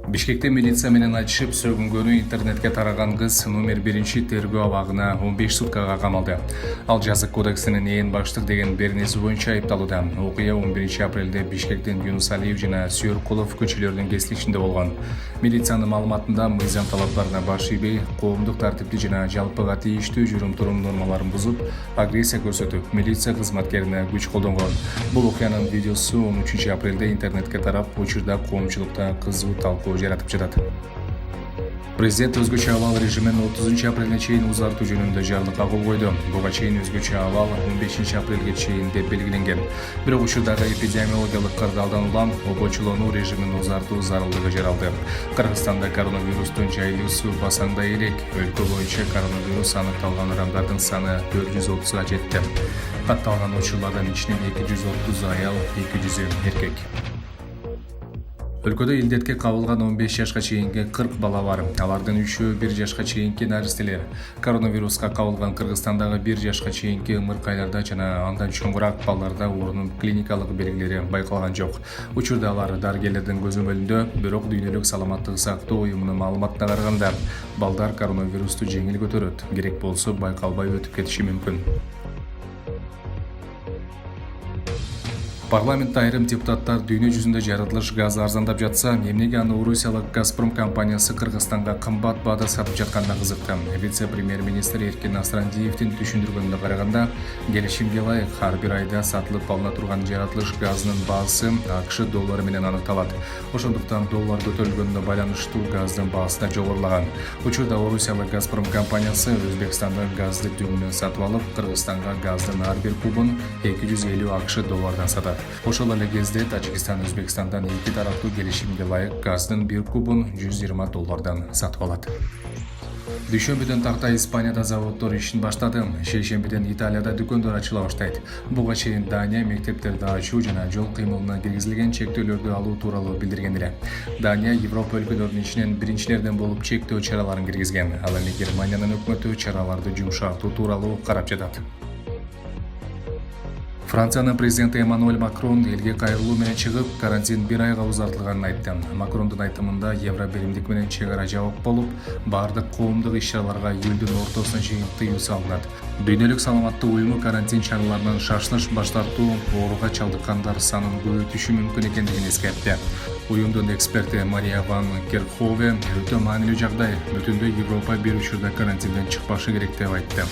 Бишкекте милиция менен айтышып сөгүнгөнү интернетке тараган кыз номер 1 тергөө абагына 15 суткага камалды. Ал жазык кодексинин ээн баштык деген беренеси боюнча айыпталууда. Окуя 11 апрелде Бишкектин Юнус Алиев жана Сүйөркулов көчөлөрүнүн кесилишинде болгон. Милициянын маалыматында мыйзам талаптарына баш ийбей, коомдук тартипти жана жалпыга тийиштүү жүрүм-турум нормаларын бузуп, агрессия көрсөтүп, милиция кызматкерине күч колдонгон. Бул окуянын видеосу 13 апрелде интернетке тарап, учурда коомчулукта кызуу талкуу жаратып жатат. Президент өзгөчө абал режимин 30 апрелге чейин узартуу жөнүндө жарлыкка кол койду. Буга чейин өзгөчө абал 15 апрелге чейин деп белгиленген. Бирок учурдагы эпидемиологиялык кырдаалдан улам обочулонуу режимин узартуу зарылдыгы жаралды. Кыргызстанда коронавирустун жайылуусу басаңдай элек. Өлкө боюнча коронавирус аныкталган адамдардын саны 430га жетти. Катталган учурлардын ичинен 230 аял, 200 эркек. Өлкөдө илдетке кабылган 15 жашка чейинки 40 бала бар. Алардын 3-өө 1 жашка чейинки наристелер. Коронавируска кабылган Кыргызстандагы 1 жашка чейинки ымыркайларда жана андан чоңураак балдарда оорунун клиникалык белгилери байкалган жок. Учурда алар дарыгерлердин көзөмөлүндө, бирок Дүйнөлүк саламаттык сактоо уюмунун маалыматына караганда, балдар коронавирусту жеңил көтөрөт. Керек болсо байкалбай өтүп кетиши мүмкүн. Парламентте айрым депутаттар дүйнө жүзүндө жаратылыш газы арзандап жатса, эмнеге аны Орусиялык Газпром компаниясы Кыргызстанга кымбат баада сатып жатканына кызыкты. Вице-премьер-министр Эркин Асрандиевдин түшүндүргөнүнө караганда, келишимге ылайык ар бир айда сатылып алына турган жаратылыш газынын баасы АКШ доллары менен аныкталат. Ошондуктан доллар көтөрүлгөнүнө байланыштуу газдын баасы да жогорулаган. Учурда Орусиялык Газпром компаниясы Өзбекстандан газды дүңүнөн сатып алып, Кыргызстанга газдын ар бир кубун 250 АКШ доллардан сатат. Ошол эле кезде Тажикстан Өзбекстандан эки тараптуу келишимге ылайык газдын 1 кубун 120 доллардан сатып алат. Дүйшөмбүдөн тарта Испанияда заводдор ишин баштады. Шейшембиден Италияда дүкөндөр ачыла баштайт. Буга чейин Дания мектептерди ачуу жана жол кыймылына киргизилген чектөөлөрдү алуу тууралуу билдирген эле. Дания Европа өлкөлөрүнүн ичинен биринчилерден болуп чектөө чараларын киргизген. Ал эми Германиянын өкмөтү чараларды жумшартуу тууралуу карап жатат. Франциянын президенти Эммануэль Макрон элге кайрылуу менен чыгып, карантин 1 айга узартылганын айтты. Макрондун айтымында евро биримдик менен чек ара жабык болуп, бардык коомдук иш-чараларга июлдун ортосуна чейин тыюу салынат. Дүйнөлүк саламаттык уюму карантин чараларынан шашылыш баш тартуу, ооруга чалдыккандар санын көбөйтүшү мүмкүн экендигин эскертти. Уюмдун эксперти Мария ван Керхове өтө маанилүү жагдай, бүтүндөй Европа бир учурда карантинден чыкпашы керек деп айтты.